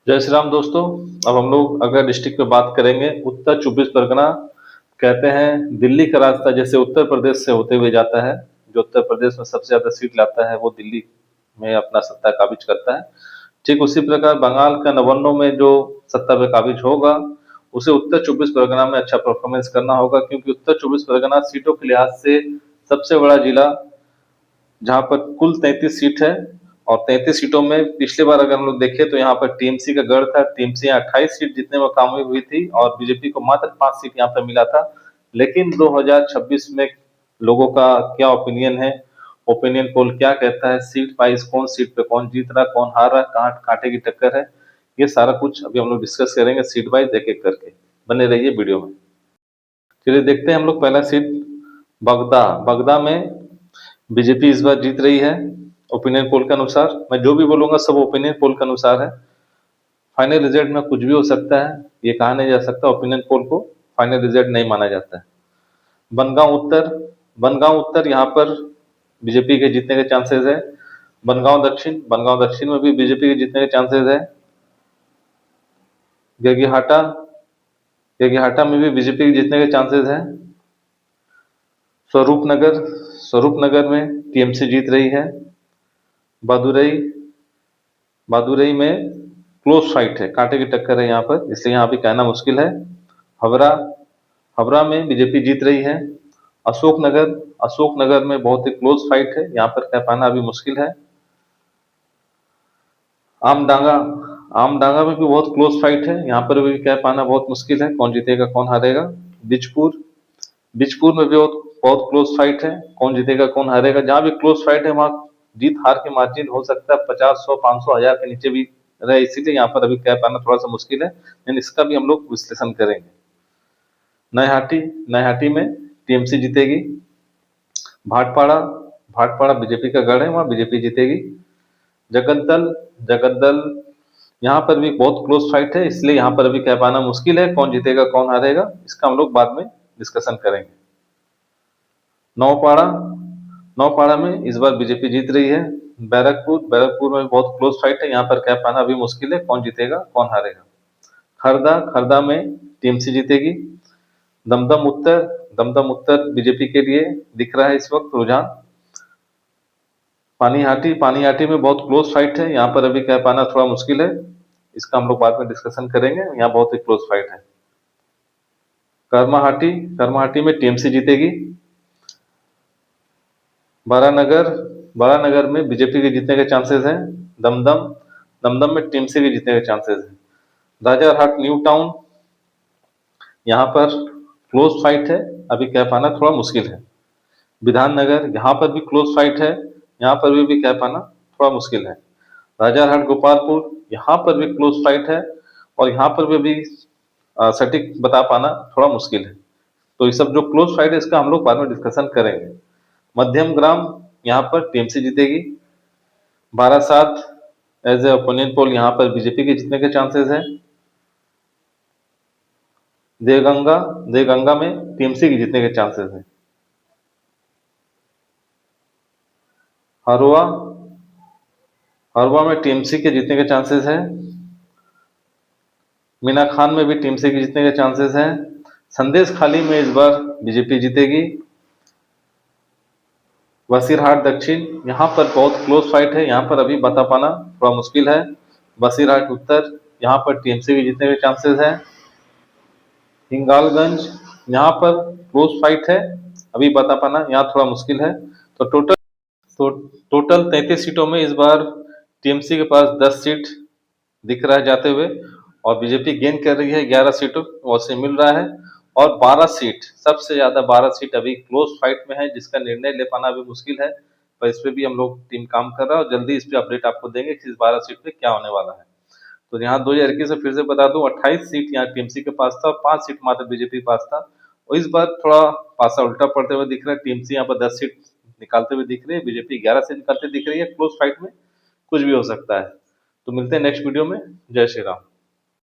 जय श्री राम दोस्तों। अब हम लोग अगर डिस्ट्रिक्ट पे बात करेंगे, उत्तर 24 परगना कहते हैं दिल्ली का रास्ता जैसे उत्तर प्रदेश से होते हुए जाता है। जो उत्तर प्रदेश में सबसे ज्यादा सीट लाता है वो दिल्ली में अपना सत्ता काबिज करता है। ठीक उसी प्रकार बंगाल का नवान्नों में जो सत्ता पे काबिज होगा, उसे उत्तर 24 परगना में अच्छा परफॉर्मेंस करना होगा, क्योंकि उत्तर 24 परगना सीटों के लिहाज से सबसे बड़ा जिला, जहां पर कुल 33 सीट है। और 33 सीटों में पिछली बार अगर हम लोग देखें तो यहाँ पर टीएमसी का गढ़ था। टीएमसी यहाँ 28 सीट जीतने में कामयाब हुई थी और बीजेपी को मात्र 5 सीट यहाँ पर मिला था। लेकिन 2026 में लोगों का क्या ओपिनियन है, ओपिनियन पोल क्या कहता है, सीट वाइज कौन सीट पे कौन जीत रहा, कौन हार रहा, कहाँ कांटे की टक्कर है, ये सारा कुछ अभी हम लोग डिस्कस करेंगे सीट वाइज एक एक करके। बने रहिए वीडियो में। चलिए देखते हैं हम लोग पहला सीट बगदा। बगदा में बीजेपी इस बार जीत रही है ओपिनियन पोल के अनुसार। मैं जो भी बोलूंगा सब ओपिनियन पोल के अनुसार है। फाइनल रिजल्ट में कुछ भी हो सकता है, ये कहा नहीं जा सकता। ओपिनियन पोल को फाइनल रिजल्ट नहीं माना जाता है। बनगांव उत्तर, बनगांव उत्तर यहाँ पर बीजेपी के जीतने के चांसेस है। बनगांव दक्षिण, बनगांव दक्षिण में भी बीजेपी के जीतने के चांसेस है। गेगीहाटा, गेगीहाटा में भी बीजेपी के जीतने के चांसेस है। स्वरूप नगर, स्वरूप नगर में टीएमसी जीत रही है। बादुरई, बादुरई में क्लोज फाइट है, कांटे की टक्कर है यहाँ पर, इसलिए यहाँ भी कहना मुश्किल है। हवरा, हवरा में बीजेपी जीत रही है। अशोकनगर, अशोकनगर में बहुत ही क्लोज फाइट है, यहाँ पर कह पाना अभी मुश्किल है। आमडांगा, आमडांगा में भी बहुत क्लोज फाइट है, यहाँ पर भी कह पाना बहुत मुश्किल है कौन जीतेगा कौन हारेगा। बिजपुर, बिजपुर में भी बहुत बहुत क्लोज फाइट है, कौन जीतेगा कौन हारेगा। जहां भी क्लोज फाइट है वहां जीत हार के मार्जिन हो सकता है 50, 100, 500, 1000 के नीचे भी रहे, इसीलिए यहाँ पर अभी कह पाना थोड़ा सा मुश्किल है, लेकिन इसका भी हम लोग विश्लेषण करेंगे। नयहाटी, नयहाटी में टीएमसी जीतेगी। भाटपाड़ा, भाटपाड़ा बीजेपी का गढ़ है, वहां बीजेपी जीतेगी। जगद्दल, जगद्दल यहाँ पर भी बहुत क्लोज फाइट है, इसलिए यहाँ पर अभी कह पाना मुश्किल है कौन जीतेगा कौन हारेगा, इसका हम लोग बाद में डिस्कशन करेंगे। नौपाड़ा, नौपाड़ा में इस बार बीजेपी जीत रही है। बैरकपुर, बैरकपुर में बहुत क्लोज फाइट है, यहाँ पर कह पाना अभी मुश्किल है कौन जीतेगा कौन हारेगा। खरदा, खरदा में टीएमसी जीतेगी। दमदम उत्तर, दमदम उत्तर बीजेपी के लिए दिख रहा है इस वक्त रुझान। पानीहाटी, पानीहाटी में बहुत क्लोज फाइट है, यहाँ पर अभी कह पाना थोड़ा मुश्किल है, इसका हम लोग बाद में डिस्कशन करेंगे, यहाँ बहुत ही क्लोज फाइट है। कर्माहाटी, कर्माहाटी में टीएमसी जीतेगी। बारानगर, बारानगर में बीजेपी के जीतने के चांसेस हैं। दमदम, दमदम में टीएमसी के जीतने के चांसेस हैं। राजारहाट न्यू टाउन, यहाँ पर क्लोज फाइट है, अभी कह पाना थोड़ा मुश्किल है। विधाननगर, यहाँ पर भी क्लोज फाइट है, यहाँ पर भी कह पाना थोड़ा मुश्किल है। राजारहाट गोपालपुर, यहाँ पर भी क्लोज फाइट है और यहाँ पर भी सटीक बता पाना थोड़ा मुश्किल है। तो ये सब जो क्लोज फाइट है इसका हम लोग बाद में डिस्कशन करेंगे। मध्यम ग्राम, यहाँ पर टीएमसी जीतेगी। Barasat as a opinion poll, यहाँ पर बीजेपी के जीतने के चांसेस है। देवगंगा, देवगंगा में टीएमसी के जीतने के चांसेस है। हरवा, हरवा में टीएमसी के जीतने के चांसेस है। मीना खान में भी टीएमसी के जीतने के चांसेस हैं। संदेश खाली में इस बार बीजेपी जीतेगी। बसीरहाट दक्षिण, यहाँ पर बहुत क्लोज फाइट है, यहाँ पर अभी बता पाना थोड़ा मुश्किल है। बसीरहाट उत्तर, यहाँ पर टीएमसी के जीतने के चांसेस हैं। हिंगालगंज, यहाँ पर क्लोज फाइट है, अभी बता पाना यहाँ थोड़ा मुश्किल है। तो टोटल 33 सीटों में इस बार टीएमसी के पास 10 सीट दिख रहा है जाते हुए, और बीजेपी गेन कर रही है 11 सीटों से मिल रहा है। और 12 सीट, सबसे ज्यादा 12 सीट अभी क्लोज फाइट में है, जिसका निर्णय ले पाना भी मुश्किल है। पर इस पे भी हम लोग टीम काम कर रहा है और जल्दी इस पे अपडेट आपको देंगे कि इस 12 सीट पे क्या होने वाला है। तो यहाँ 2021 से फिर से बता दूं, 28 सीट यहाँ टीएमसी के पास था और 5 सीट मात्र बीजेपी के पास था। और इस बार थोड़ा पासा उल्टा पड़ते हुए दिख रहा है, टीएमसी यहाँ पर 10 सीट निकालते हुए दिख रही है, बीजेपी 11 से निकालते दिख रही है। क्लोज फाइट में कुछ भी हो सकता है। तो मिलते हैं नेक्स्ट वीडियो में। जय श्री राम।